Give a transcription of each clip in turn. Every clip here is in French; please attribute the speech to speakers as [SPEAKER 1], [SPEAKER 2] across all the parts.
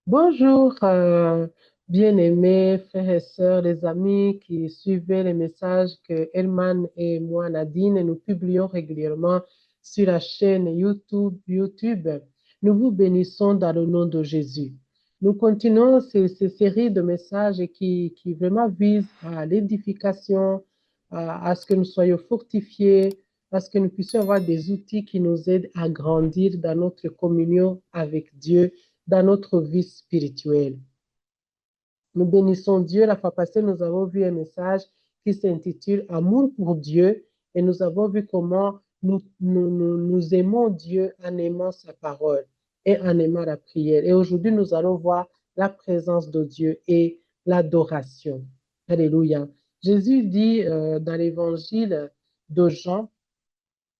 [SPEAKER 1] Bonjour, bien-aimés frères et sœurs, les amis qui suivaient les messages que Elman et moi, Nadine, nous publions régulièrement sur la chaîne YouTube. Nous vous bénissons dans le nom de Jésus. Nous continuons ces séries de messages qui vraiment visent à l'édification, à ce que nous soyons fortifiés, à ce que nous puissions avoir des outils qui nous aident à grandir dans notre communion avec Dieu dans notre vie spirituelle. Nous bénissons Dieu. La fois passée, nous avons vu un message qui s'intitule Amour pour Dieu et nous avons vu comment nous aimons Dieu en aimant sa parole et en aimant la prière. Et aujourd'hui, nous allons voir la présence de Dieu et l'adoration. Alléluia. Jésus dit dans l'évangile de Jean,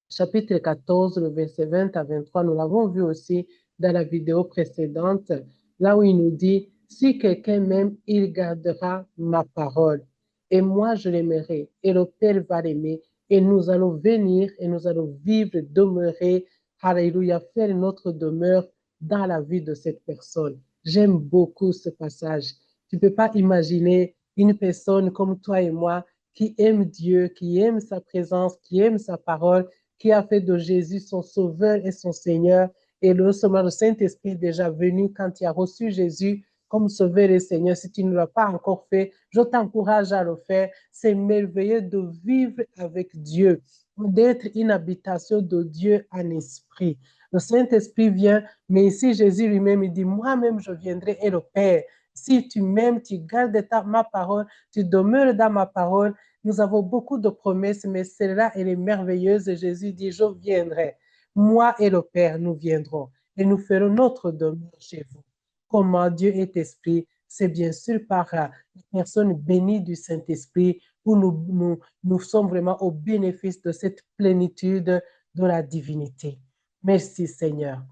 [SPEAKER 1] chapitre 14, le verset 20 à 23, nous l'avons vu aussi dans la vidéo précédente, là où il nous dit, si quelqu'un m'aime, il gardera ma parole. Et moi, je l'aimerai. Et le Père va l'aimer. Et nous allons venir et nous allons vivre, demeurer, alléluia, faire notre demeure dans la vie de cette personne. J'aime beaucoup ce passage. Tu ne peux pas imaginer une personne comme toi et moi qui aime Dieu, qui aime sa présence, qui aime sa parole, qui a fait de Jésus son sauveur et son Seigneur. Et non seulement le Saint-Esprit est déjà venu quand tu as reçu Jésus comme sauveur et Seigneur. Si tu ne l'as pas encore fait, je t'encourage à le faire. C'est merveilleux de vivre avec Dieu, d'être une habitation de Dieu en esprit. Le Saint-Esprit vient, mais ici Jésus lui-même, il dit, moi-même je viendrai et le Père. Si tu m'aimes, tu gardes ma parole, tu demeures dans ma parole. Nous avons beaucoup de promesses, mais celle-là, elle est merveilleuse. Et Jésus dit, je viendrai. Moi et le Père, nous viendrons et nous ferons notre demeure chez vous. Comment Dieu est esprit, c'est bien sûr par la personne bénie du Saint-Esprit où nous sommes vraiment au bénéfice de cette plénitude de la divinité. Merci Seigneur.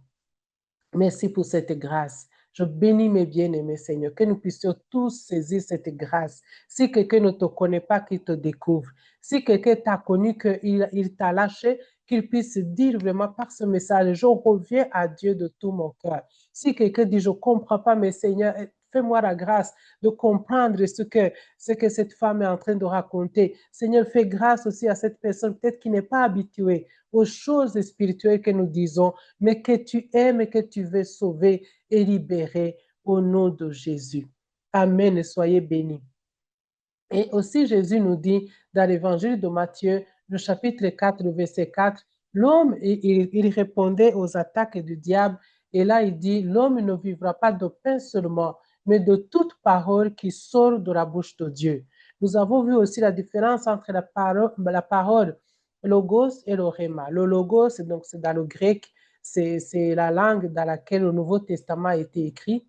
[SPEAKER 1] Merci pour cette grâce. Je bénis mes bien-aimés, Seigneur, que nous puissions tous saisir cette grâce. Si quelqu'un ne te connaît pas, qu'il te découvre. Si quelqu'un t'a connu, qu'il t'a lâché, qu'il puisse dire vraiment par ce message, je reviens à Dieu de tout mon cœur. Si quelqu'un dit, je ne comprends pas, mais Seigneur, fais-moi la grâce de comprendre ce que cette femme est en train de raconter. Seigneur, fais grâce aussi à cette personne, peut-être qui n'est pas habituée aux choses spirituelles que nous disons, mais que tu aimes et que tu veux sauver et libérer au nom de Jésus. Amen et soyez bénis. Et aussi Jésus nous dit dans l'évangile de Matthieu, le chapitre 4, le verset 4, l'homme, il répondait aux attaques du diable, et là il dit, l'homme ne vivra pas de pain seulement, mais de toute parole qui sort de la bouche de Dieu. Nous avons vu aussi la différence entre la parole logos et le rhéma. Le logos, donc c'est dans le grec, c'est la langue dans laquelle le Nouveau Testament a été écrit.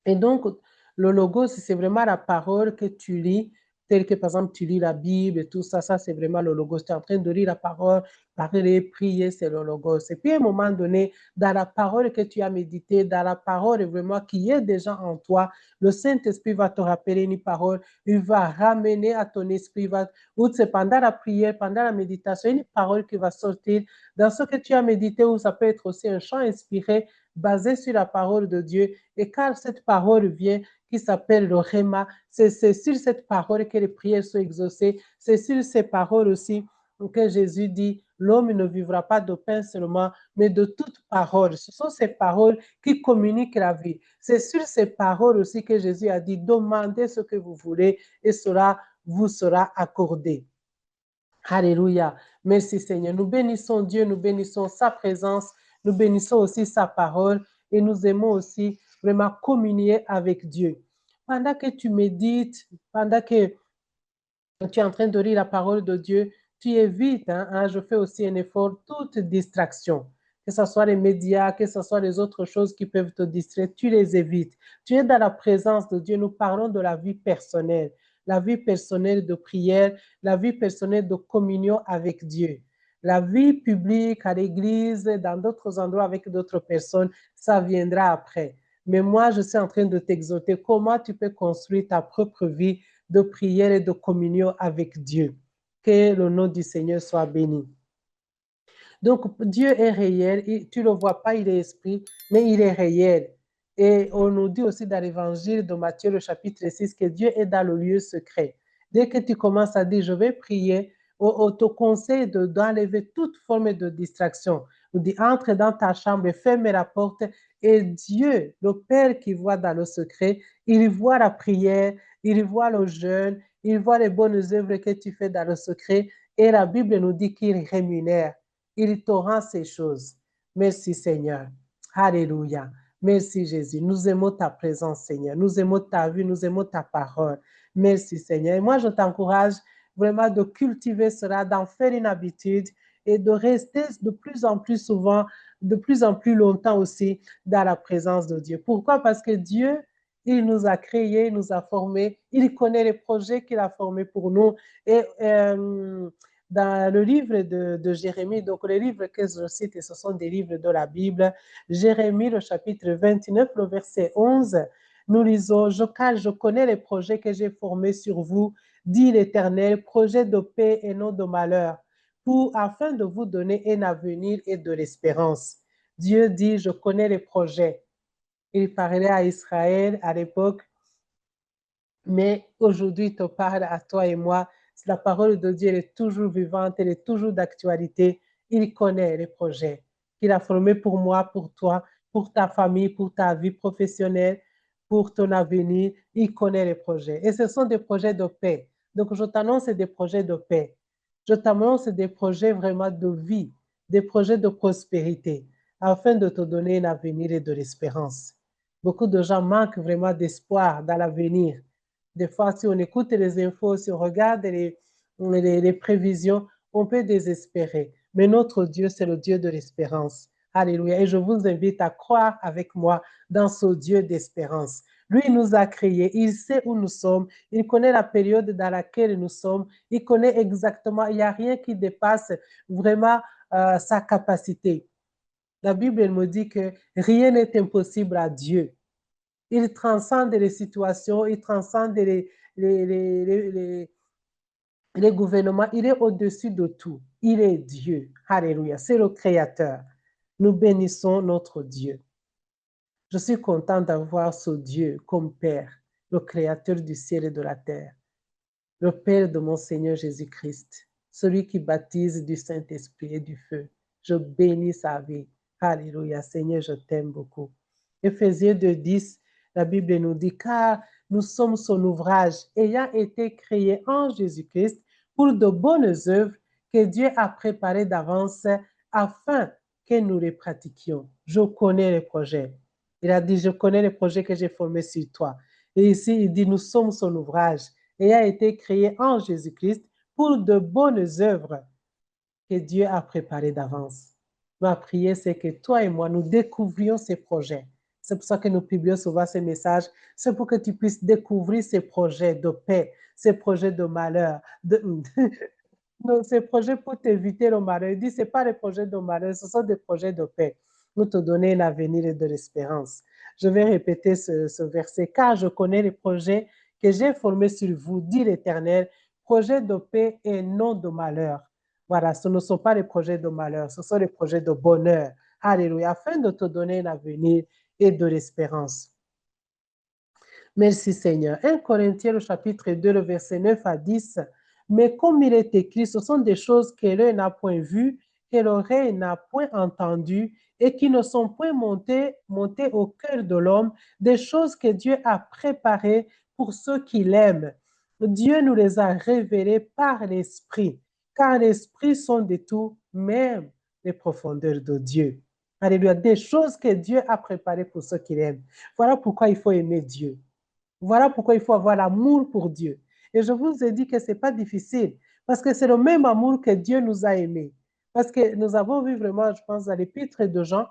[SPEAKER 1] Et donc, le logos, c'est vraiment la parole que tu lis, telle que par exemple tu lis la Bible et tout ça, ça c'est vraiment le logos. Tu es en train de lire la parole, parler, prier, c'est le logos. Et puis à un moment donné, dans la parole que tu as méditée, dans la parole vraiment qui est déjà en toi, le Saint-Esprit va te rappeler une parole, il va ramener à ton esprit, ou c'est pendant la prière, pendant la méditation, une parole qui va sortir dans ce que tu as médité, ou ça peut être aussi un chant inspiré basé sur la parole de Dieu. Et quand cette parole vient, qui s'appelle le Rhéma, c'est sur cette parole que les prières sont exaucées. C'est sur ces paroles aussi que Jésus dit, l'homme ne vivra pas de pain seulement, mais de toute parole. Ce sont ces paroles qui communiquent la vie. C'est sur ces paroles aussi que Jésus a dit, demandez ce que vous voulez et cela vous sera accordé. Alléluia. Merci Seigneur. Nous bénissons Dieu, nous bénissons sa présence, nous bénissons aussi sa parole et nous aimons aussi vraiment communier avec Dieu. Pendant que tu médites, pendant que tu es en train de lire la parole de Dieu, tu évites, je fais aussi un effort, toute distraction, que ce soit les médias, que ce soit les autres choses qui peuvent te distraire, tu les évites. Tu es dans la présence de Dieu. Nous parlons de la vie personnelle de prière, la vie personnelle de communion avec Dieu. La vie publique à l'église, dans d'autres endroits avec d'autres personnes, ça viendra après. Mais moi, je suis en train de t'exhorter comment tu peux construire ta propre vie de prière et de communion avec Dieu. Que le nom du Seigneur soit béni. Donc, Dieu est réel. Tu ne le vois pas, il est esprit, mais il est réel. Et on nous dit aussi dans l'évangile de Matthieu, le chapitre 6, que Dieu est dans le lieu secret. Dès que tu commences à dire, je vais prier, on te conseille d'enlever toute forme de distraction. On dit, entre dans ta chambre, ferme la porte, et Dieu, le Père qui voit dans le secret, il voit la prière, il voit le jeûne, il voit les bonnes œuvres que tu fais dans le secret, et la Bible nous dit qu'il rémunère, il te rend ces choses. Merci Seigneur. Alléluia. Merci Jésus. Nous aimons ta présence, Seigneur. Nous aimons ta vie, nous aimons ta parole. Merci Seigneur. Et moi, je t'encourage vraiment de cultiver cela, d'en faire une habitude et de rester de plus en plus souvent, de plus en plus longtemps aussi dans la présence de Dieu. Pourquoi? Parce que Dieu, il nous a créés, il nous a formés, il connaît les projets qu'il a formés pour nous. Et dans le livre de Jérémie, donc les livres que je cite, ce sont des livres de la Bible, Jérémie, le chapitre 29, le verset 11, nous lisons, car je connais les projets que j'ai formés sur vous, dit l'Éternel, projets de paix et non de malheur, afin de vous donner un avenir et de l'espérance. Dieu dit, je connais les projets. Il parlait à Israël à l'époque, mais aujourd'hui, il te parle à toi et moi. La parole de Dieu elle est toujours vivante, elle est toujours d'actualité. Il connaît les projets qu'il a formés pour moi, pour toi, pour ta famille, pour ta vie professionnelle, pour ton avenir. Il connaît les projets. Et ce sont des projets de paix. Donc, je t'annonce des projets de paix. Je t'annonce des projets vraiment de vie, des projets de prospérité, afin de te donner un avenir et de l'espérance. Beaucoup de gens manquent vraiment d'espoir dans l'avenir. Des fois, si on écoute les infos, si on regarde les prévisions, on peut désespérer. Mais notre Dieu, c'est le Dieu de l'espérance. Alléluia. Et je vous invite à croire avec moi dans ce Dieu d'espérance. Lui, il nous a créés, il sait où nous sommes, il connaît la période dans laquelle nous sommes, il connaît exactement, il n'y a rien qui dépasse vraiment sa capacité. La Bible elle me dit que rien n'est impossible à Dieu. Il transcende les situations, il transcende les gouvernements, il est au-dessus de tout. Il est Dieu. Alléluia. C'est le Créateur. Nous bénissons notre Dieu. Je suis content d'avoir ce Dieu comme Père, le Créateur du ciel et de la terre, le Père de mon Seigneur Jésus-Christ, celui qui baptise du Saint-Esprit et du feu. Je bénis sa vie. Alléluia. Seigneur, je t'aime beaucoup. Éphésiens 2:10, la Bible nous dit, car nous sommes son ouvrage, ayant été créés en Jésus-Christ pour de bonnes œuvres que Dieu a préparées d'avance afin que nous les pratiquions. Je connais les projets. Il a dit, je connais les projets que j'ai formés sur toi. Et ici, il dit, nous sommes son ouvrage et a été créé en Jésus-Christ pour de bonnes œuvres que Dieu a préparées d'avance. Ma prière, c'est que toi et moi, nous découvrions ces projets. C'est pour ça que nous publions souvent ces messages. C'est pour que tu puisses découvrir ces projets de paix, ces projets de malheur, ces projets pour t'éviter le malheur. Il dit, ce n'est pas des projets de malheur, ce sont des projets de paix. Pour te donner l'avenir et de l'espérance. Je vais répéter ce verset, car je connais les projets que j'ai formés sur vous, dit l'Éternel, projets de paix et non de malheur. Voilà, ce ne sont pas les projets de malheur, ce sont les projets de bonheur. Alléluia, afin de te donner l'avenir et de l'espérance. Merci Seigneur. 1 Corinthiens, le chapitre 2, le verset 9 à 10. Mais comme il est écrit, ce sont des choses que l'œil n'a point vues, que l'oreille n'a point entendues et qui ne sont point montées au cœur de l'homme, des choses que Dieu a préparées pour ceux qui l'aiment. Dieu nous les a révélées par l'Esprit, car l'Esprit sont de tout, même les profondeurs de Dieu. Alléluia, des choses que Dieu a préparées pour ceux qui l'aiment. Voilà pourquoi il faut aimer Dieu. Voilà pourquoi il faut avoir l'amour pour Dieu. Et je vous ai dit que ce n'est pas difficile, parce que c'est le même amour que Dieu nous a aimés. Parce que nous avons vu vraiment, je pense, dans l'épître de Jean,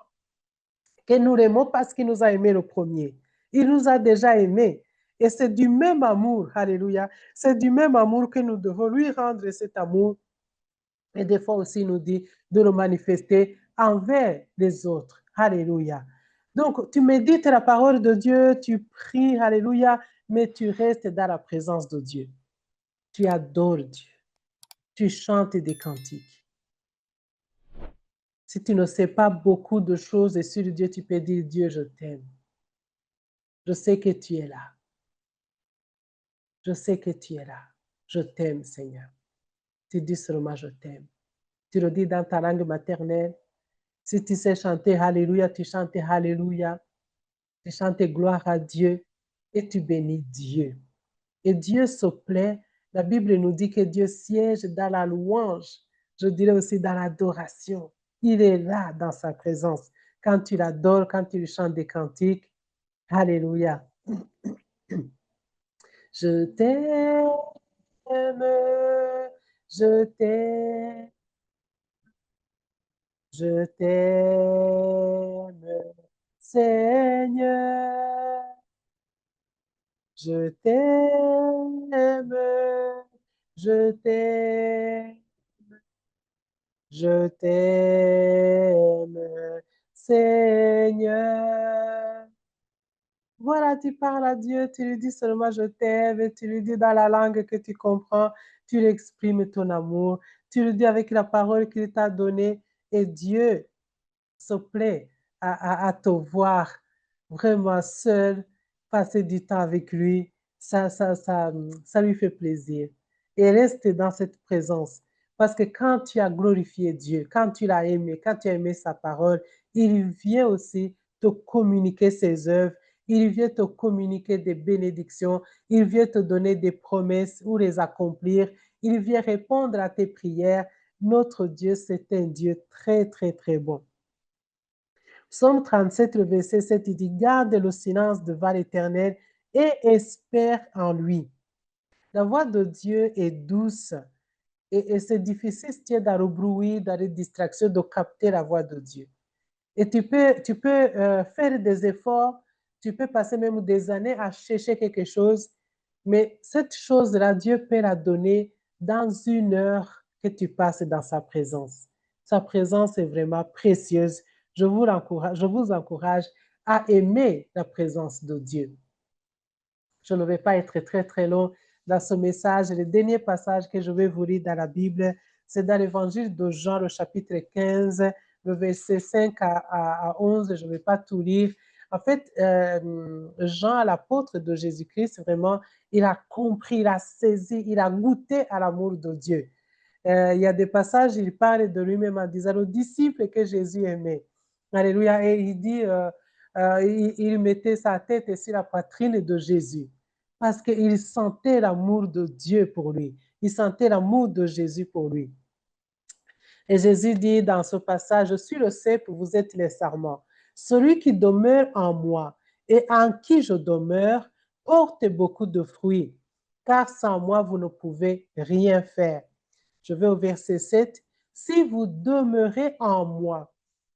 [SPEAKER 1] que nous l'aimons parce qu'il nous a aimés le premier. Il nous a déjà aimés. Et c'est du même amour, alléluia, c'est du même amour que nous devons lui rendre cet amour. Et des fois aussi, il nous dit de le manifester envers les autres. Alléluia. Donc, tu médites la parole de Dieu, tu pries, alléluia, mais tu restes dans la présence de Dieu. Tu adores Dieu. Tu chantes des cantiques. Si tu ne sais pas beaucoup de choses sur Dieu, tu peux dire, Dieu, je t'aime. Je sais que tu es là. Je sais que tu es là. Je t'aime, Seigneur. Tu dis seulement je t'aime. Tu le dis dans ta langue maternelle. Si tu sais chanter Alléluia, tu chantes Alléluia. Tu chantes gloire à Dieu et tu bénis Dieu. Et Dieu se plaît. La Bible nous dit que Dieu siège dans la louange. Je dirais aussi dans l'adoration. Il est là dans sa présence. Quand tu l'adores, quand tu lui chantes des cantiques, Alléluia. Je t'aime, je t'aime, je t'aime, Seigneur. Je t'aime, je t'aime, je t'aime, Seigneur. Voilà, tu parles à Dieu, tu lui dis seulement je t'aime, et tu lui dis dans la langue que tu comprends, tu lui exprimes ton amour, tu lui dis avec la parole qu'il t'a donnée, et Dieu se plaît à te voir vraiment seul, passer du temps avec lui, ça lui fait plaisir. Et reste dans cette présence. Parce que quand tu as glorifié Dieu, quand tu l'as aimé, quand tu as aimé sa parole, il vient aussi te communiquer ses œuvres, il vient te communiquer des bénédictions, il vient te donner des promesses ou les accomplir, il vient répondre à tes prières. Notre Dieu, c'est un Dieu très, très, très bon. Psaume 37, le verset 7, il dit, garde le silence devant l'Éternel et espère en lui. La voix de Dieu est douce et c'est difficile si tu es dans le bruit, dans les distractions, de capter la voix de Dieu. Et tu peux faire des efforts, tu peux passer même des années à chercher quelque chose, mais cette chose-là, Dieu peut la donner dans une heure que tu passes dans sa présence. Sa présence est vraiment précieuse. Je vous encourage à aimer la présence de Dieu. Je ne vais pas être très, très long dans ce message. Le dernier passage que je vais vous lire dans la Bible, c'est dans l'évangile de Jean, le chapitre 15, le verset 5 à 11. Je ne vais pas tout lire. En fait, Jean, l'apôtre de Jésus-Christ, vraiment, il a compris, il a saisi, il a goûté à l'amour de Dieu. Il y a des passages, il parle de lui-même en disant, le disciple que Jésus aimait. Alléluia. Et il dit, il mettait sa tête sur la poitrine de Jésus parce qu'il sentait l'amour de Dieu pour lui. Il sentait l'amour de Jésus pour lui. Et Jésus dit dans ce passage, je suis le cep, vous êtes les sarments. Celui qui demeure en moi et en qui je demeure porte beaucoup de fruits, car sans moi, vous ne pouvez rien faire. Je vais au verset 7. Si vous demeurez en moi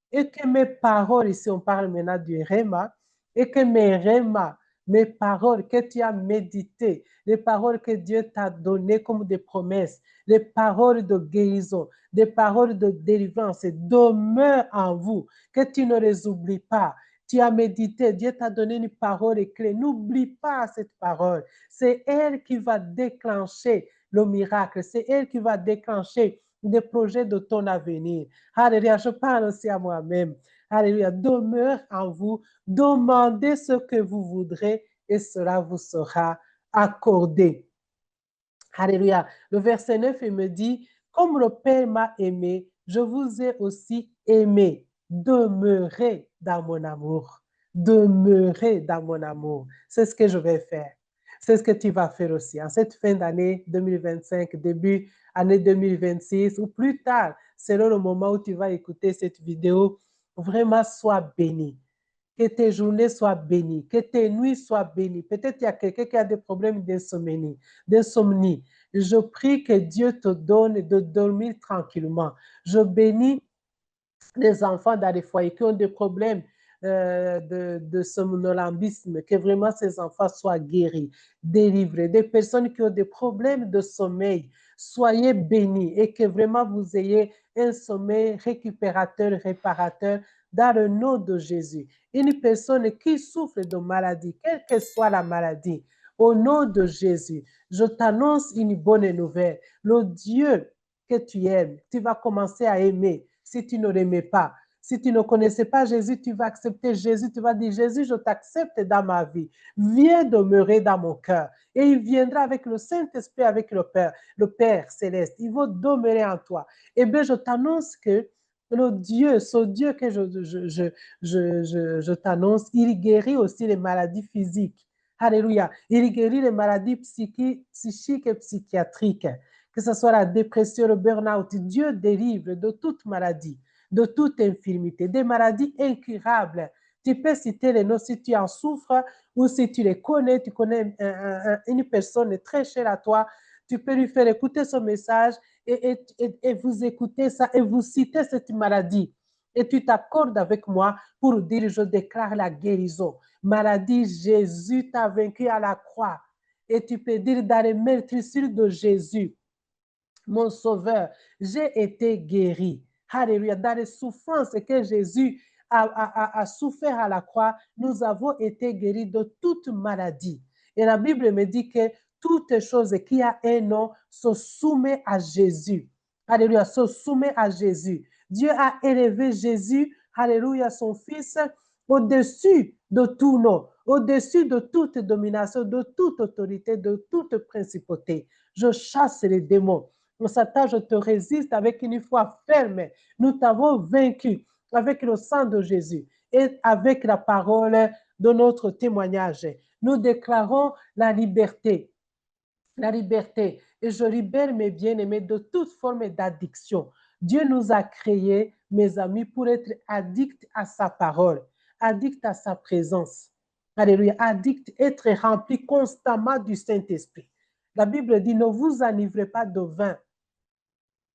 [SPEAKER 1] et que mes paroles, ici on parle maintenant du Réma, et que mes Réma, mes paroles que tu as méditées, les paroles que Dieu t'a données comme des promesses, les paroles de guérison, des paroles de délivrance, demeurent en vous, que tu ne les oublies pas. Tu as médité, Dieu t'a donné une parole clé. N'oublie pas cette parole. C'est elle qui va déclencher le miracle. C'est elle qui va déclencher des projets de ton avenir. Alléluia, je parle aussi à moi-même. Alléluia, demeure en vous, demandez ce que vous voudrez et cela vous sera accordé. Alléluia. Le verset 9, il me dit, comme le Père m'a aimé, je vous ai aussi aimé. Demeurez dans mon amour. Demeurez dans mon amour. C'est ce que je vais faire. C'est ce que tu vas faire aussi. En cette fin d'année 2025, début année 2026 ou plus tard, selon le moment où tu vas écouter cette vidéo, vraiment sois béni. Que tes journées soient bénies, que tes nuits soient bénies. Peut-être qu'il y a quelqu'un qui a des problèmes d'insomnie. Je prie que Dieu te donne de dormir tranquillement. Je bénis les enfants dans les foyers qui ont des problèmes de somnambisme, que vraiment ces enfants soient guéris, délivrés. Des personnes qui ont des problèmes de sommeil, soyez bénis et que vraiment vous ayez un sommeil récupérateur, réparateur dans le nom de Jésus. Une personne qui souffre de maladie, quelle que soit la maladie, au nom de Jésus, je t'annonce une bonne nouvelle. Le Dieu que tu aimes, tu vas commencer à aimer si tu ne l'aimais pas. Si tu ne connaissais pas Jésus, tu vas accepter Jésus. Tu vas dire, Jésus, je t'accepte dans ma vie. Viens demeurer dans mon cœur. Et il viendra avec le Saint-Esprit, avec le Père céleste. Il va demeurer en toi. Eh bien, je t'annonce que ce Dieu que je t'annonce, il guérit aussi les maladies physiques. Alléluia. Il guérit les maladies psychiques et psychiatriques, que ce soit la dépression, le burn-out. Dieu délivre de toute maladie, de toute infirmité, des maladies incurables. Tu peux citer les noms si tu en souffres ou si tu les connais, tu connais une personne très chère à toi, tu peux lui faire écouter ce message et vous écoutez ça et vous citez cette maladie. Et tu t'accordes avec moi pour dire, je déclare la guérison. Maladie, Jésus t'a vaincu à la croix. Et tu peux dire dans les meurtrissures de Jésus, mon sauveur, j'ai été guéri. Alléluia. Dans les souffrances que Jésus a souffert à la croix, nous avons été guéris de toute maladie. Et la Bible me dit que toute chose qui a un nom se soumet à Jésus. Alléluia, se soumet à Jésus. Dieu a élevé Jésus, alléluia, son Fils, au-dessus de tout nom, au-dessus de toute domination, de toute autorité, de toute principauté. Je chasse les démons. Satan, je te résiste avec une foi ferme. Nous t'avons vaincu avec le sang de Jésus et avec la parole de notre témoignage. Nous déclarons la liberté. La liberté. Et je libère mes bien-aimés de toute forme d'addiction. Dieu nous a créés, mes amis, pour être addicts à sa parole, addicts à sa présence. Alléluia. Addicts, être remplis constamment du Saint-Esprit. La Bible dit, ne vous enivrez pas de vin,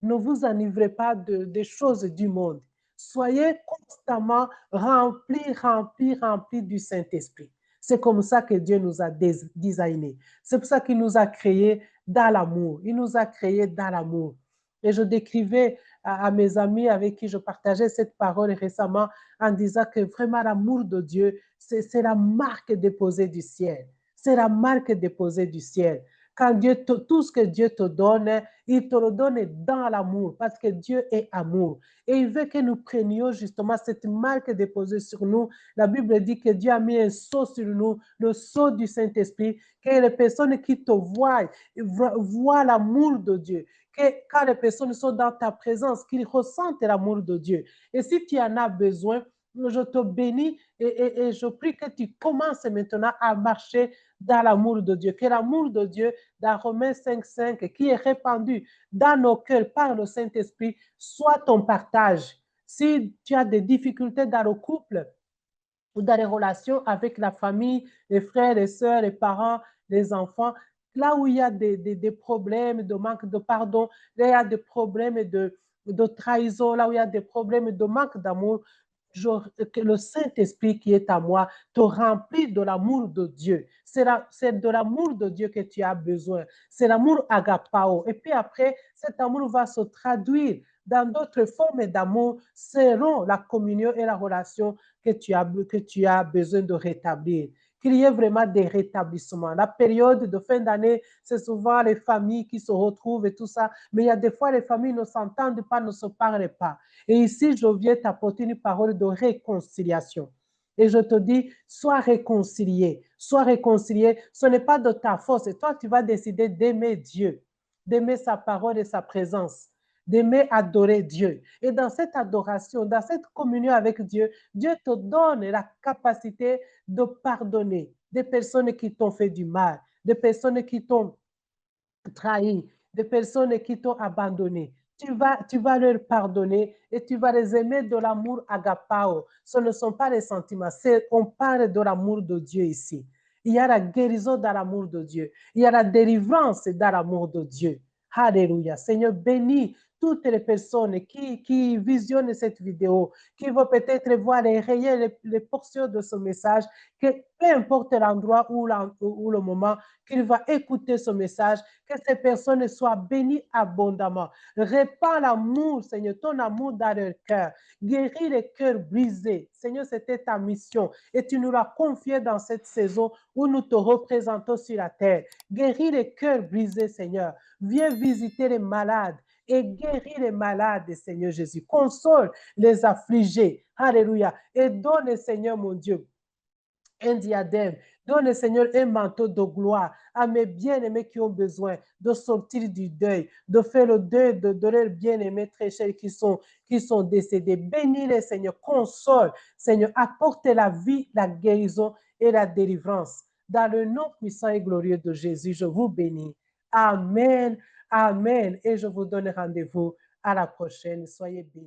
[SPEAKER 1] ne vous enivrez pas des choses du monde. Soyez constamment remplis, remplis, remplis du Saint-Esprit. C'est comme ça que Dieu nous a designés. C'est pour ça qu'il nous a créés dans l'amour. Il nous a créés dans l'amour. Et je décrivais à mes amis avec qui je partageais cette parole récemment en disant que vraiment l'amour de Dieu, c'est la marque déposée du ciel. C'est la marque déposée du ciel. Quand tout ce que Dieu te donne, il te le donne dans l'amour, parce que Dieu est amour. Et il veut que nous prenions justement cette marque déposée sur nous. La Bible dit que Dieu a mis un sceau sur nous, le sceau du Saint-Esprit, que les personnes qui te voient l'amour de Dieu. Que quand les personnes sont dans ta présence, qu'ils ressentent l'amour de Dieu. Et si tu en as besoin, je te bénis et je prie que tu commences maintenant à marcher dans l'amour de Dieu. Que l'amour de Dieu, dans Romains 5,5, qui est répandu dans nos cœurs par le Saint-Esprit, soit ton partage. Si tu as des difficultés dans le couple ou dans les relations avec la famille, les frères, les sœurs, les parents, les enfants, là où il y a des problèmes de manque de pardon, là où il y a des problèmes de trahison, là où il y a des problèmes de manque d'amour, que le Saint-Esprit qui est à moi te remplit de l'amour de Dieu. C'est de l'amour de Dieu que tu as besoin. C'est l'amour agapao. Et puis après, cet amour va se traduire dans d'autres formes d'amour selon la communion et la relation que tu as besoin de rétablir. Qu'il y ait vraiment des rétablissements. La période de fin d'année, c'est souvent les familles qui se retrouvent et tout ça, mais il y a des fois les familles ne s'entendent pas, ne se parlent pas. Et ici, je viens t'apporter une parole de réconciliation. Et je te dis, sois réconcilié. Sois réconcilié. Ce n'est pas de ta force. Et toi, tu vas décider d'aimer Dieu, d'aimer sa parole et sa présence, d'aimer adorer Dieu. Et dans cette adoration, dans cette communion avec Dieu, Dieu te donne la capacité de pardonner des personnes qui t'ont fait du mal, des personnes qui t'ont trahi, des personnes qui t'ont abandonné. Tu vas leur pardonner et tu vas les aimer de l'amour agapao. Ce ne sont pas les sentiments, on parle de l'amour de Dieu ici. Il y a la guérison dans l'amour de Dieu. Il y a la délivrance dans l'amour de Dieu. Alléluia. Seigneur, bénis toutes les personnes qui visionnent cette vidéo, qui vont peut-être voir les portions de ce message, que peu importe l'endroit ou le moment qu'il va écouter ce message, que ces personnes soient bénies abondamment. Répands l'amour, Seigneur, ton amour dans leur cœur. Guéris les cœurs brisés. Seigneur, c'était ta mission et tu nous l'as confiée dans cette saison où nous te représentons sur la terre. Guéris les cœurs brisés, Seigneur. Viens visiter les malades et guéris les malades, Seigneur Jésus. Console les affligés. Alléluia. Et donne, Seigneur mon Dieu, un diadème. Donne, Seigneur, un manteau de gloire à mes bien-aimés qui ont besoin de sortir du deuil, de faire le deuil de leurs bien-aimés très chers qui sont décédés. Bénis-les, Seigneur. Console, Seigneur. Apporte la vie, la guérison et la délivrance. Dans le nom puissant et glorieux de Jésus, je vous bénis. Amen. Amen. Et je vous donne rendez-vous à la prochaine. Soyez bénis.